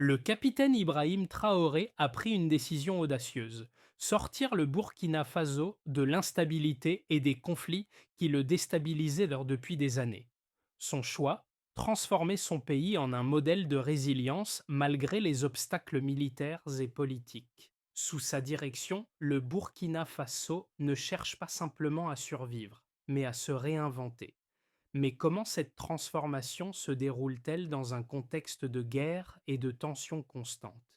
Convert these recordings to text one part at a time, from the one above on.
Le capitaine Ibrahim Traoré a pris une décision audacieuse, sortir le Burkina Faso de l'instabilité et des conflits qui le déstabilisaient depuis des années. Son choix, transformer son pays en un modèle de résilience malgré les obstacles militaires et politiques. Sous sa direction, le Burkina Faso ne cherche pas simplement à survivre, mais à se réinventer. Mais comment cette transformation se déroule-t-elle dans un contexte de guerre et de tensions constantes?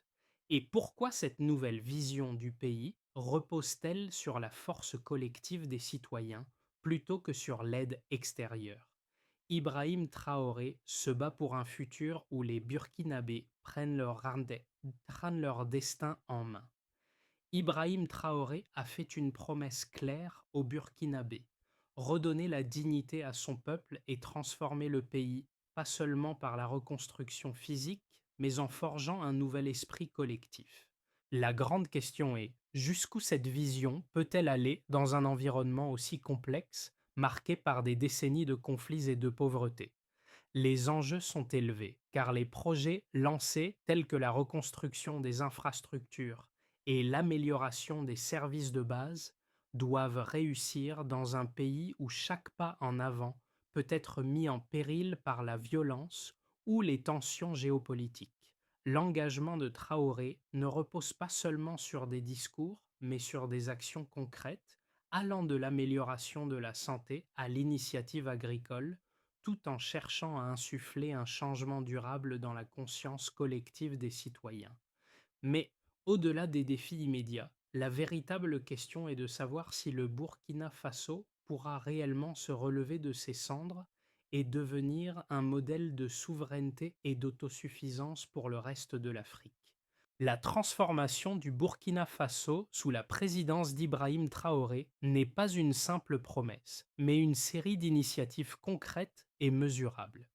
Et pourquoi cette nouvelle vision du pays repose-t-elle sur la force collective des citoyens plutôt que sur l'aide extérieure? Ibrahim Traoré se bat pour un futur où les Burkinabés prennent leur destin en main. Ibrahim Traoré a fait une promesse claire aux Burkinabés: redonner la dignité à son peuple et transformer le pays, pas seulement par la reconstruction physique, mais en forgeant un nouvel esprit collectif. La grande question est: jusqu'où cette vision peut-elle aller dans un environnement aussi complexe, marqué par des décennies de conflits et de pauvreté? Les enjeux sont élevés, car les projets lancés tels que la reconstruction des infrastructures et l'amélioration des services de base doivent réussir dans un pays où chaque pas en avant peut être mis en péril par la violence ou les tensions géopolitiques. L'engagement de Traoré ne repose pas seulement sur des discours, mais sur des actions concrètes, allant de l'amélioration de la santé à l'initiative agricole, tout en cherchant à insuffler un changement durable dans la conscience collective des citoyens. Mais au-delà des défis immédiats, la véritable question est de savoir si le Burkina Faso pourra réellement se relever de ses cendres et devenir un modèle de souveraineté et d'autosuffisance pour le reste de l'Afrique. La transformation du Burkina Faso sous la présidence d'Ibrahim Traoré n'est pas une simple promesse, mais une série d'initiatives concrètes et mesurables.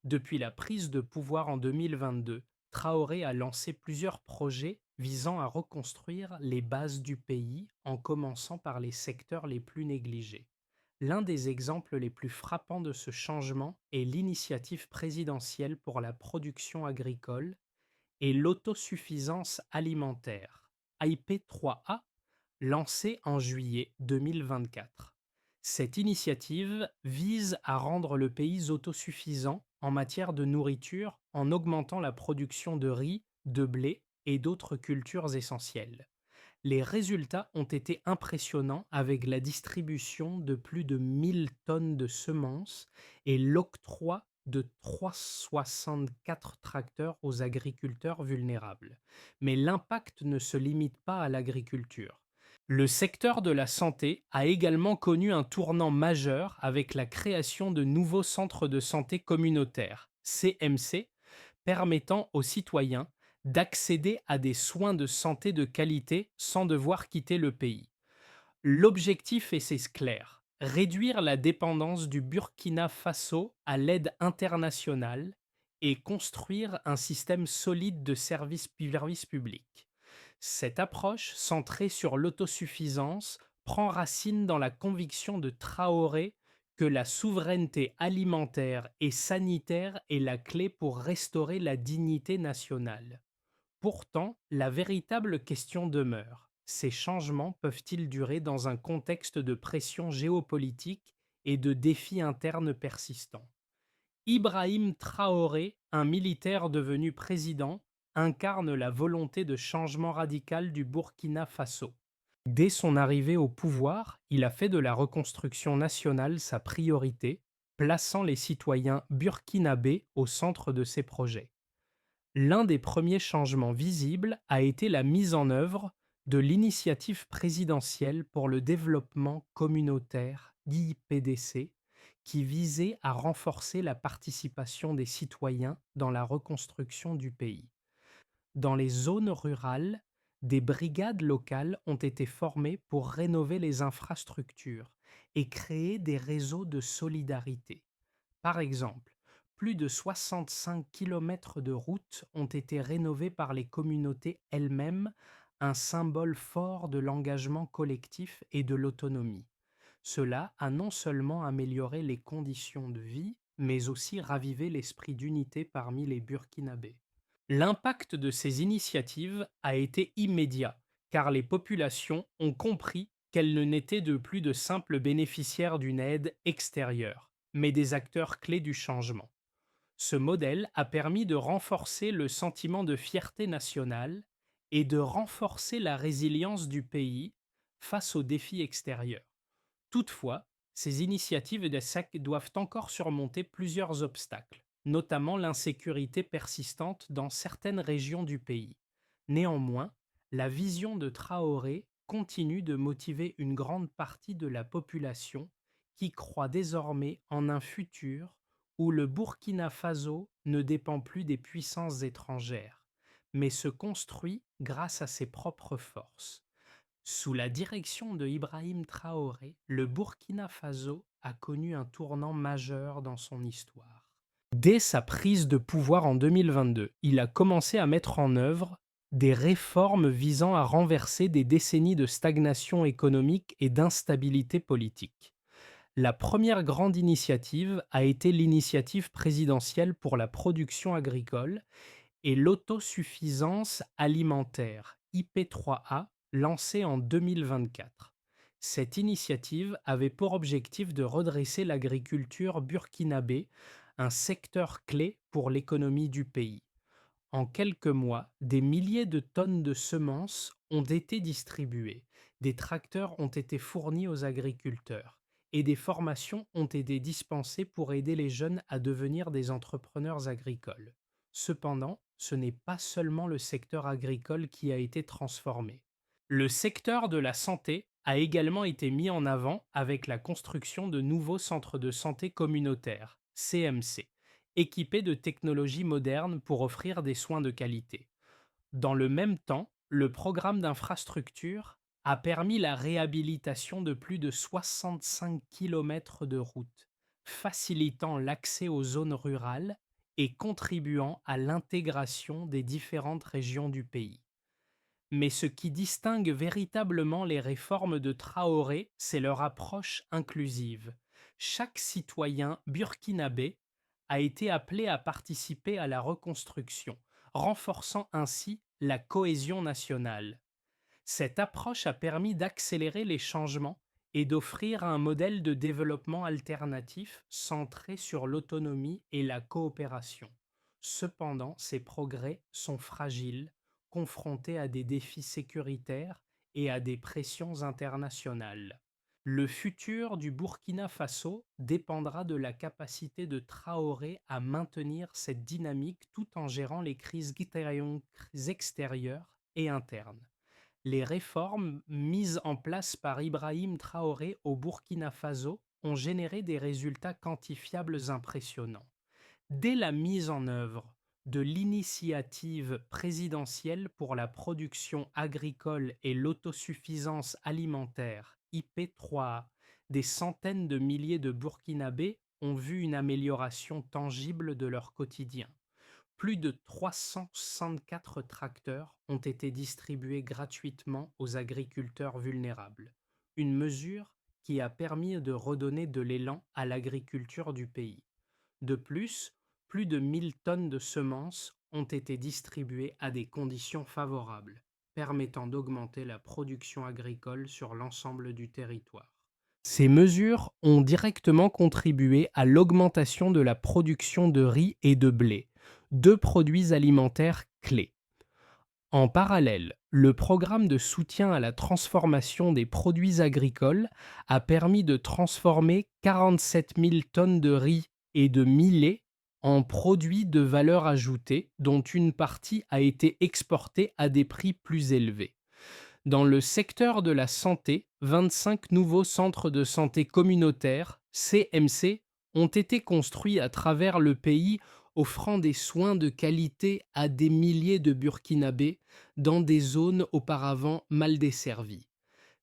Depuis la prise de pouvoir en 2022, Traoré a lancé plusieurs projets visant à reconstruire les bases du pays en commençant par les secteurs les plus négligés. L'un des exemples les plus frappants de ce changement est l'initiative présidentielle pour la production agricole et l'autosuffisance alimentaire, IP3A, lancée en juillet 2024. Cette initiative vise à rendre le pays autosuffisant en matière de nourriture en augmentant la production de riz, de blé et d'autres cultures essentielles. Les résultats ont été impressionnants avec la distribution de plus de 1 000 tonnes de semences et l'octroi de 364 tracteurs aux agriculteurs vulnérables. Mais l'impact ne se limite pas à l'agriculture. Le secteur de la santé a également connu un tournant majeur avec la création de nouveaux centres de santé communautaires, CMC, permettant aux citoyens d'accéder à des soins de santé de qualité sans devoir quitter le pays. L'objectif est clair: réduire la dépendance du Burkina Faso à l'aide internationale et construire un système solide de services publics. Cette approche, centrée sur l'autosuffisance, prend racine dans la conviction de Traoré que la souveraineté alimentaire et sanitaire est la clé pour restaurer la dignité nationale. Pourtant, la véritable question demeure: ces changements peuvent-ils durer dans un contexte de pression géopolitique et de défis internes persistants? Ibrahim Traoré, un militaire devenu président, incarne la volonté de changement radical du Burkina Faso. Dès son arrivée au pouvoir, il a fait de la reconstruction nationale sa priorité, plaçant les citoyens burkinabés au centre de ses projets. L'un des premiers changements visibles a été la mise en œuvre de l'initiative présidentielle pour le développement communautaire (IPDC), qui visait à renforcer la participation des citoyens dans la reconstruction du pays. Dans les zones rurales, des brigades locales ont été formées pour rénover les infrastructures et créer des réseaux de solidarité. Par exemple, plus de 65 kilomètres de routes ont été rénovés par les communautés elles-mêmes, un symbole fort de l'engagement collectif et de l'autonomie. Cela a non seulement amélioré les conditions de vie, mais aussi ravivé l'esprit d'unité parmi les Burkinabés. L'impact de ces initiatives a été immédiat, car les populations ont compris qu'elles ne n'étaient de plus de simples bénéficiaires d'une aide extérieure, mais des acteurs clés du changement. Ce modèle a permis de renforcer le sentiment de fierté nationale et de renforcer la résilience du pays face aux défis extérieurs. Toutefois, ces initiatives doivent encore surmonter plusieurs obstacles, notamment l'insécurité persistante dans certaines régions du pays. Néanmoins, la vision de Traoré continue de motiver une grande partie de la population qui croit désormais en un futur où le Burkina Faso ne dépend plus des puissances étrangères, mais se construit grâce à ses propres forces. Sous la direction de Ibrahim Traoré, le Burkina Faso a connu un tournant majeur dans son histoire. Dès sa prise de pouvoir en 2022, il a commencé à mettre en œuvre des réformes visant à renverser des décennies de stagnation économique et d'instabilité politique. La première grande initiative a été l'initiative présidentielle pour la production agricole et l'autosuffisance alimentaire IP3A lancée en 2024. Cette initiative avait pour objectif de redresser l'agriculture burkinabé, un secteur clé pour l'économie du pays. En quelques mois, des milliers de tonnes de semences ont été distribuées, des tracteurs ont été fournis aux agriculteurs et des formations ont été dispensées pour aider les jeunes à devenir des entrepreneurs agricoles. Cependant, ce n'est pas seulement le secteur agricole qui a été transformé. Le secteur de la santé a également été mis en avant avec la construction de nouveaux centres de santé communautaires, CMC, équipés de technologies modernes pour offrir des soins de qualité. Dans le même temps, le programme d'infrastructure a permis la réhabilitation de plus de 65 kilomètres de routes, facilitant l'accès aux zones rurales et contribuant à l'intégration des différentes régions du pays. Mais ce qui distingue véritablement les réformes de Traoré, c'est leur approche inclusive. Chaque citoyen burkinabé a été appelé à participer à la reconstruction, renforçant ainsi la cohésion nationale. Cette approche a permis d'accélérer les changements et d'offrir un modèle de développement alternatif centré sur l'autonomie et la coopération. Cependant, ces progrès sont fragiles, confrontés à des défis sécuritaires et à des pressions internationales. Le futur du Burkina Faso dépendra de la capacité de Traoré à maintenir cette dynamique tout en gérant les crises extérieures et internes. Les réformes mises en place par Ibrahim Traoré au Burkina Faso ont généré des résultats quantifiables impressionnants. Dès la mise en œuvre de l'initiative présidentielle pour la production agricole et l'autosuffisance alimentaire IP3A, des centaines de milliers de Burkinabés ont vu une amélioration tangible de leur quotidien. Plus de 364 tracteurs ont été distribués gratuitement aux agriculteurs vulnérables, une mesure qui a permis de redonner de l'élan à l'agriculture du pays. De plus, plus de 1000 tonnes de semences ont été distribuées à des conditions favorables, permettant d'augmenter la production agricole sur l'ensemble du territoire. Ces mesures ont directement contribué à l'augmentation de la production de riz et de blé, deux produits alimentaires clés. En parallèle, le programme de soutien à la transformation des produits agricoles a permis de transformer 47 000 tonnes de riz et de millet en produits de valeur ajoutée, dont une partie a été exportée à des prix plus élevés. Dans le secteur de la santé, 25 nouveaux centres de santé communautaires, CMC, ont été construits à travers le pays, offrant des soins de qualité à des milliers de Burkinabés dans des zones auparavant mal desservies.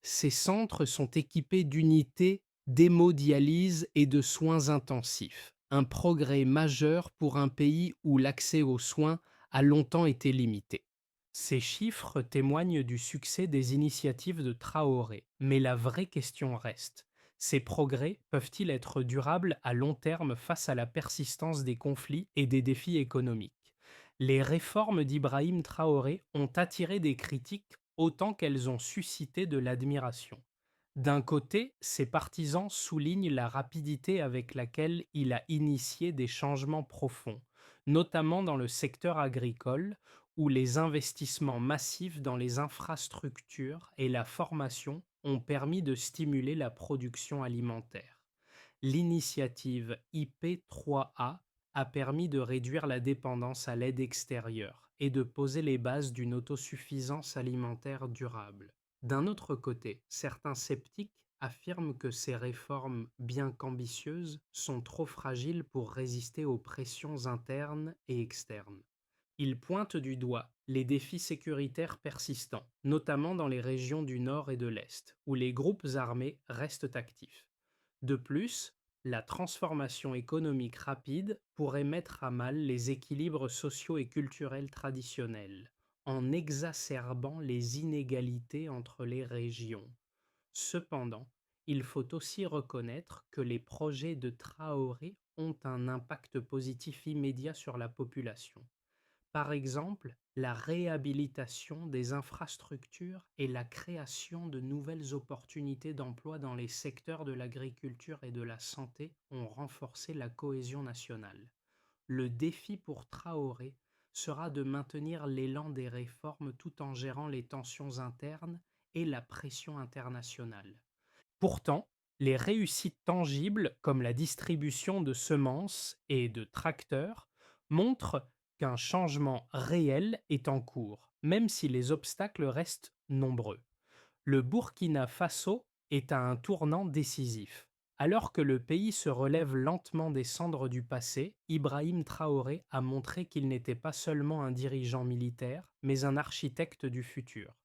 Ces centres sont équipés d'unités d'hémodialyse et de soins intensifs, un progrès majeur pour un pays où l'accès aux soins a longtemps été limité. Ces chiffres témoignent du succès des initiatives de Traoré, mais la vraie question reste: ces progrès peuvent-ils être durables à long terme face à la persistance des conflits et des défis économiques? Les réformes d'Ibrahim Traoré ont attiré des critiques autant qu'elles ont suscité de l'admiration. D'un côté, ses partisans soulignent la rapidité avec laquelle il a initié des changements profonds, notamment dans le secteur agricole, où les investissements massifs dans les infrastructures et la formation ont permis de stimuler la production alimentaire. L'initiative IP3A a permis de réduire la dépendance à l'aide extérieure et de poser les bases d'une autosuffisance alimentaire durable. D'un autre côté, certains sceptiques affirment que ces réformes, bien qu'ambitieuses, sont trop fragiles pour résister aux pressions internes et externes. Ils pointent du doigt les défis sécuritaires persistants, notamment dans les régions du Nord et de l'Est, où les groupes armés restent actifs. De plus, la transformation économique rapide pourrait mettre à mal les équilibres sociaux et culturels traditionnels, en exacerbant les inégalités entre les régions. Cependant, il faut aussi reconnaître que les projets de Traoré ont un impact positif immédiat sur la population. Par exemple, la réhabilitation des infrastructures et la création de nouvelles opportunités d'emploi dans les secteurs de l'agriculture et de la santé ont renforcé la cohésion nationale. Le défi pour Traoré sera de maintenir l'élan des réformes tout en gérant les tensions internes et la pression internationale. Pourtant, les réussites tangibles, comme la distribution de semences et de tracteurs, montrent qu'un changement réel est en cours, même si les obstacles restent nombreux. Le Burkina Faso est à un tournant décisif. Alors que le pays se relève lentement des cendres du passé, Ibrahim Traoré a montré qu'il n'était pas seulement un dirigeant militaire, mais un architecte du futur.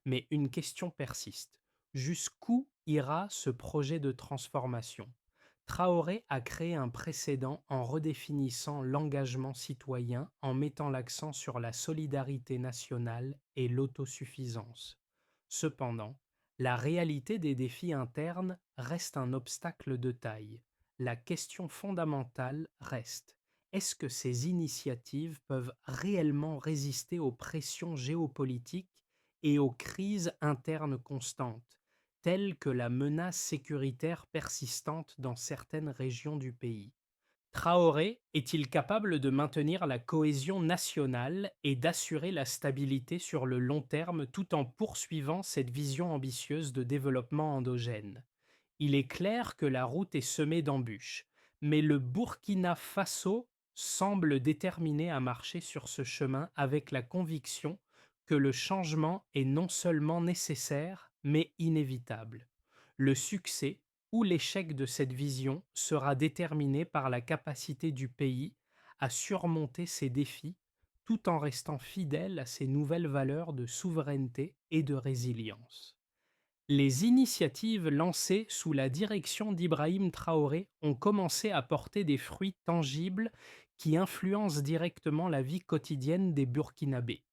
Mais une question persiste. Jusqu'où ira ce projet de transformation? Traoré a créé un précédent en redéfinissant l'engagement citoyen en mettant l'accent sur la solidarité nationale et l'autosuffisance. Cependant, la réalité des défis internes reste un obstacle de taille. La question fondamentale reste: est-ce que ces initiatives peuvent réellement résister aux pressions géopolitiques et aux crises internes constantes, telles que la menace sécuritaire persistante dans certaines régions du pays? Traoré est-il capable de maintenir la cohésion nationale et d'assurer la stabilité sur le long terme tout en poursuivant cette vision ambitieuse de développement endogène? Il est clair que la route est semée d'embûches, mais le Burkina Faso semble déterminé à marcher sur ce chemin avec la conviction que le changement est non seulement nécessaire, mais inévitable. Le succès ou l'échec de cette vision sera déterminé par la capacité du pays à surmonter ces défis tout en restant fidèle à ses nouvelles valeurs de souveraineté et de résilience. Les initiatives lancées sous la direction d'Ibrahim Traoré ont commencé à porter des fruits tangibles qui influencent directement la vie quotidienne des Burkinabés.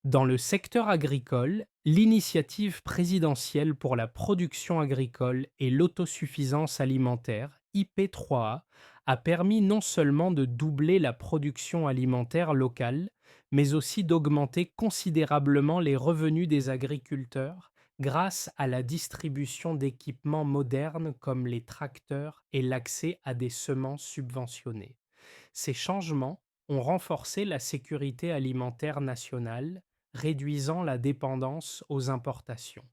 Dans le secteur agricole, l'initiative présidentielle pour la production agricole et l'autosuffisance alimentaire, IP3A, a permis non seulement de doubler la production alimentaire locale, mais aussi d'augmenter considérablement les revenus des agriculteurs grâce à la distribution d'équipements modernes comme les tracteurs et l'accès à des semences subventionnées. Ces changements ont renforcé la sécurité alimentaire nationale, réduisant la dépendance aux importations.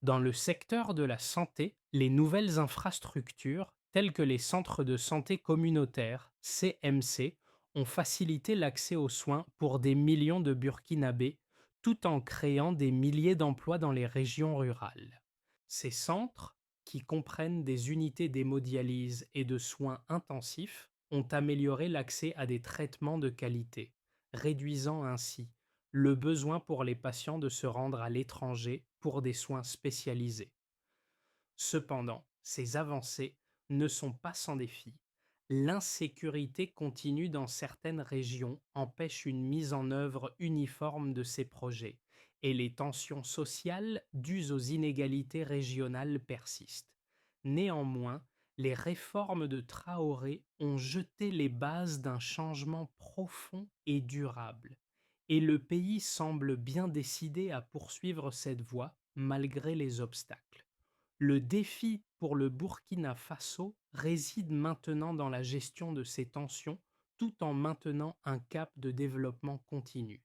Dans le secteur de la santé, les nouvelles infrastructures, telles que les centres de santé communautaires, CMC, ont facilité l'accès aux soins pour des millions de Burkinabés, tout en créant des milliers d'emplois dans les régions rurales. Ces centres, qui comprennent des unités d'hémodialyse et de soins intensifs, ont amélioré l'accès à des traitements de qualité, réduisant ainsi le besoin pour les patients de se rendre à l'étranger pour des soins spécialisés. Cependant, ces avancées ne sont pas sans défi. L'insécurité continue dans certaines régions empêche une mise en œuvre uniforme de ces projets et les tensions sociales dues aux inégalités régionales persistent. Néanmoins, Les réformes de Traoré ont jeté les bases d'un changement profond et durable, et le pays semble bien décidé à poursuivre cette voie malgré les obstacles. Le défi pour le Burkina Faso réside maintenant dans la gestion de ces tensions tout en maintenant un cap de développement continu.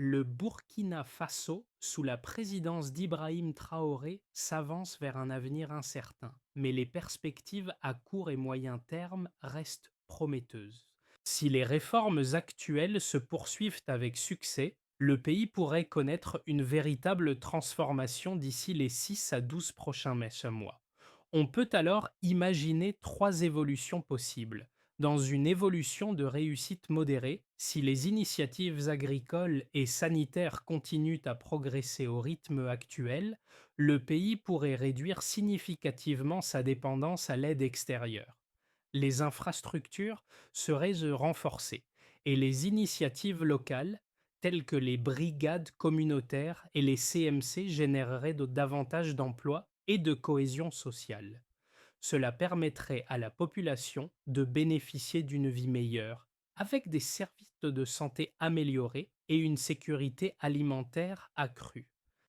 Le Burkina Faso, sous la présidence d'Ibrahim Traoré, s'avance vers un avenir incertain, mais les perspectives à court et moyen terme restent prometteuses. Si les réformes actuelles se poursuivent avec succès, le pays pourrait connaître une véritable transformation d'ici les 6 à 12 prochains mois. On peut alors imaginer trois évolutions possibles. Dans une évolution de réussite modérée, si les initiatives agricoles et sanitaires continuent à progresser au rythme actuel, le pays pourrait réduire significativement sa dépendance à l'aide extérieure. Les infrastructures seraient renforcées et les initiatives locales, telles que les brigades communautaires et les CMC, généreraient davantage d'emplois et de cohésion sociale. Cela permettrait à la population de bénéficier d'une vie meilleure, avec des services de santé améliorés et une sécurité alimentaire accrue.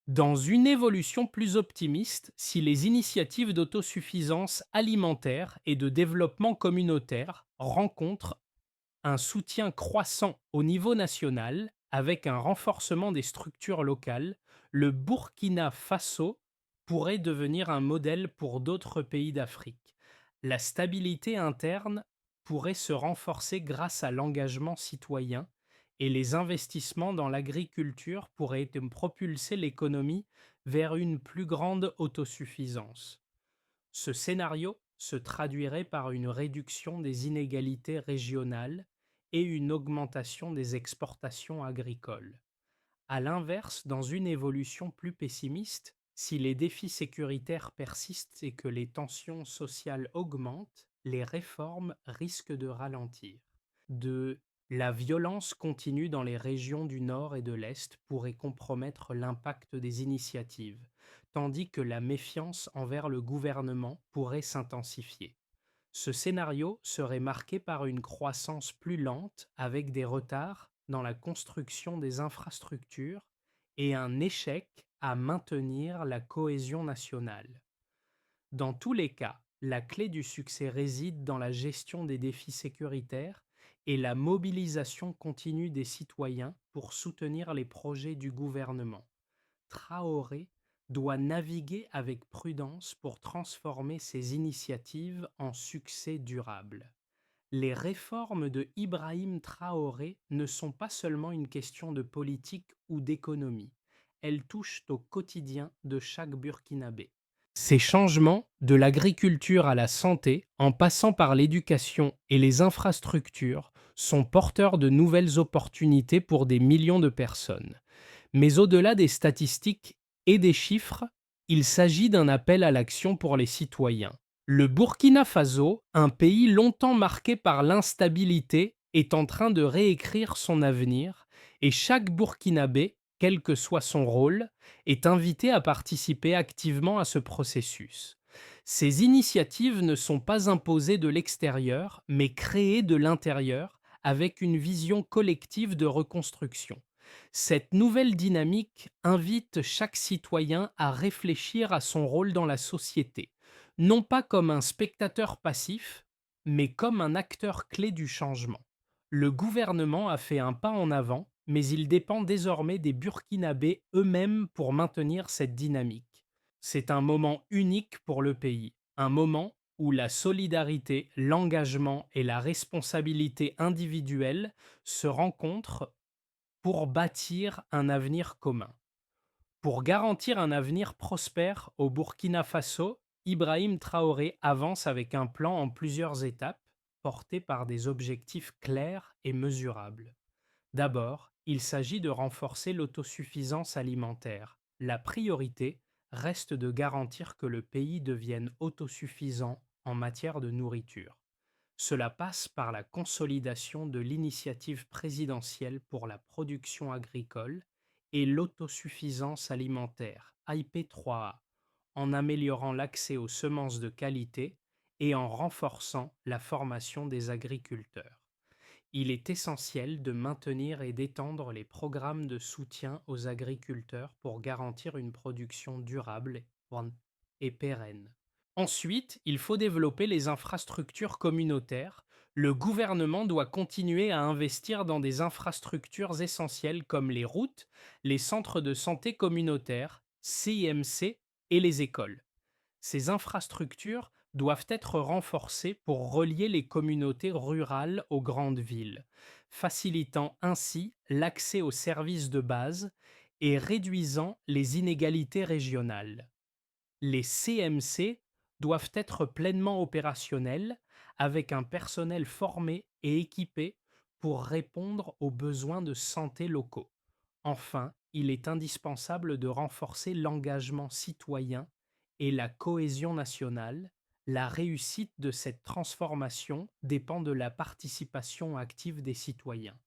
Dans une évolution plus optimiste, si les initiatives d'autosuffisance alimentaire et de développement communautaire rencontrent un soutien croissant au niveau national, avec un renforcement des structures locales, le Burkina Faso pourrait devenir un modèle pour d'autres pays d'Afrique. La stabilité interne pourrait se renforcer grâce à l'engagement citoyen et les investissements dans l'agriculture pourraient propulser l'économie vers une plus grande autosuffisance. Ce scénario se traduirait par une réduction des inégalités régionales et une augmentation des exportations agricoles. À l'inverse, dans une évolution plus pessimiste, si les défis sécuritaires persistent et que les tensions sociales augmentent, les réformes risquent de ralentir. De la violence continue dans les régions du Nord et de l'Est pourrait compromettre l'impact des initiatives, tandis que la méfiance envers le gouvernement pourrait s'intensifier. Ce scénario serait marqué par une croissance plus lente avec des retards dans la construction des infrastructures et un échec à maintenir la cohésion nationale. Dans tous les cas, la clé du succès réside dans la gestion des défis sécuritaires et la mobilisation continue des citoyens pour soutenir les projets du gouvernement. Traoré doit naviguer avec prudence pour transformer ses initiatives en succès durable. Les réformes de Ibrahim Traoré ne sont pas seulement une question de politique ou d'économie, elles touchent au quotidien de chaque Burkinabé. Ces changements, de l'agriculture à la santé, en passant par l'éducation et les infrastructures, sont porteurs de nouvelles opportunités pour des millions de personnes. Mais au-delà des statistiques et des chiffres, il s'agit d'un appel à l'action pour les citoyens. Le Burkina Faso, un pays longtemps marqué par l'instabilité, est en train de réécrire son avenir et chaque Burkinabé, quel que soit son rôle, est invité à participer activement à ce processus. Ces initiatives ne sont pas imposées de l'extérieur, mais créées de l'intérieur avec une vision collective de reconstruction. Cette nouvelle dynamique invite chaque citoyen à réfléchir à son rôle dans la société, non pas comme un spectateur passif, mais comme un acteur clé du changement. Le gouvernement a fait un pas en avant, mais il dépend désormais des Burkinabés eux-mêmes pour maintenir cette dynamique. C'est un moment unique pour le pays, un moment où la solidarité, l'engagement et la responsabilité individuelle se rencontrent pour bâtir un avenir commun. Pour garantir un avenir prospère au Burkina Faso, Ibrahim Traoré avance avec un plan en plusieurs étapes, porté par des objectifs clairs et mesurables. D'abord, il s'agit de renforcer l'autosuffisance alimentaire. La priorité reste de garantir que le pays devienne autosuffisant en matière de nourriture. Cela passe par la consolidation de l'initiative présidentielle pour la production agricole et l'autosuffisance alimentaire, IP3A, en améliorant l'accès aux semences de qualité et en renforçant la formation des agriculteurs. Il est essentiel de maintenir et d'étendre les programmes de soutien aux agriculteurs pour garantir une production durable et pérenne. Ensuite, il faut développer les infrastructures communautaires. Le gouvernement doit continuer à investir dans des infrastructures essentielles comme les routes, les centres de santé communautaires, CIMC et les écoles. Ces infrastructures doivent être renforcées pour relier les communautés rurales aux grandes villes, facilitant ainsi l'accès aux services de base et réduisant les inégalités régionales. Les CMC doivent être pleinement opérationnels avec un personnel formé et équipé pour répondre aux besoins de santé locaux. Enfin, il est indispensable de renforcer l'engagement citoyen et la cohésion nationale. La réussite de cette transformation dépend de la participation active des citoyens.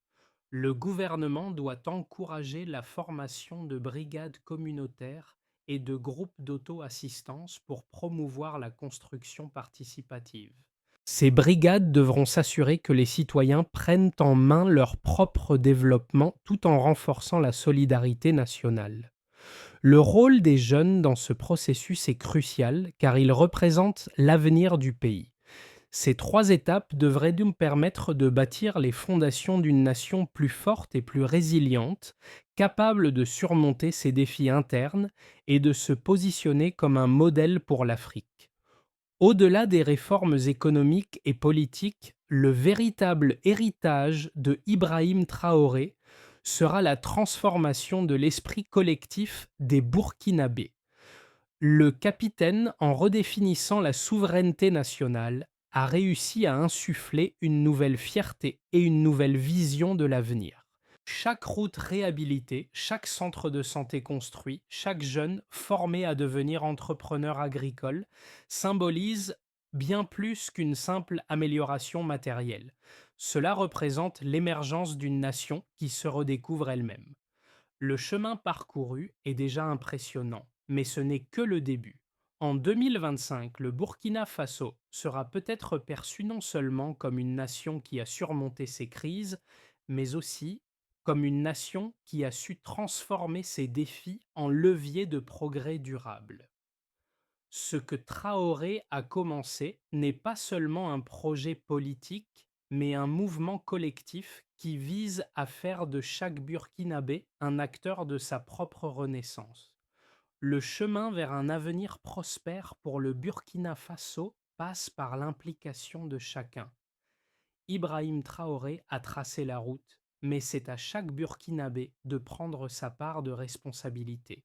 Le gouvernement doit encourager la formation de brigades communautaires et de groupes d'auto-assistance pour promouvoir la construction participative. Ces brigades devront s'assurer que les citoyens prennent en main leur propre développement tout en renforçant la solidarité nationale. Le rôle des jeunes dans ce processus est crucial car ils représentent l'avenir du pays. Ces trois étapes devraient nous permettre de bâtir les fondations d'une nation plus forte et plus résiliente, capable de surmonter ses défis internes et de se positionner comme un modèle pour l'Afrique. Au-delà des réformes économiques et politiques, le véritable héritage de Ibrahim Traoré sera la transformation de l'esprit collectif des Burkinabés. Le capitaine, en redéfinissant la souveraineté nationale, a réussi à insuffler une nouvelle fierté et une nouvelle vision de l'avenir. Chaque route réhabilitée, chaque centre de santé construit, chaque jeune formé à devenir entrepreneur agricole symbolise bien plus qu'une simple amélioration matérielle. Cela représente l'émergence d'une nation qui se redécouvre elle-même. Le chemin parcouru est déjà impressionnant, mais ce n'est que le début. En 2025, le Burkina Faso sera peut-être perçu non seulement comme une nation qui a surmonté ses crises, mais aussi comme une nation qui a su transformer ses défis en levier de progrès durable. Ce que Traoré a commencé n'est pas seulement un projet politique, mais un mouvement collectif qui vise à faire de chaque Burkinabé un acteur de sa propre renaissance. Le chemin vers un avenir prospère pour le Burkina Faso passe par l'implication de chacun. Ibrahim Traoré a tracé la route, mais c'est à chaque Burkinabé de prendre sa part de responsabilité.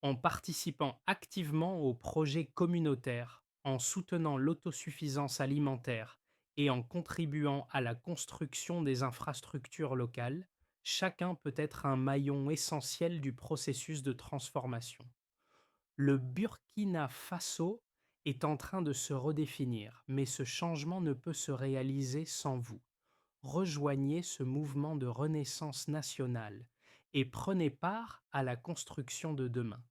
En participant activement aux projets communautaires, en soutenant l'autosuffisance alimentaire et en contribuant à la construction des infrastructures locales, chacun peut être un maillon essentiel du processus de transformation. Le Burkina Faso est en train de se redéfinir, mais ce changement ne peut se réaliser sans vous. Rejoignez ce mouvement de renaissance nationale et prenez part à la construction de demain.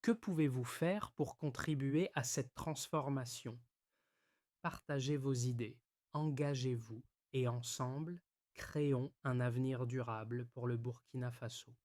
Que pouvez-vous faire pour contribuer à cette transformation? Partagez vos idées, engagez-vous et ensemble, créons un avenir durable pour le Burkina Faso.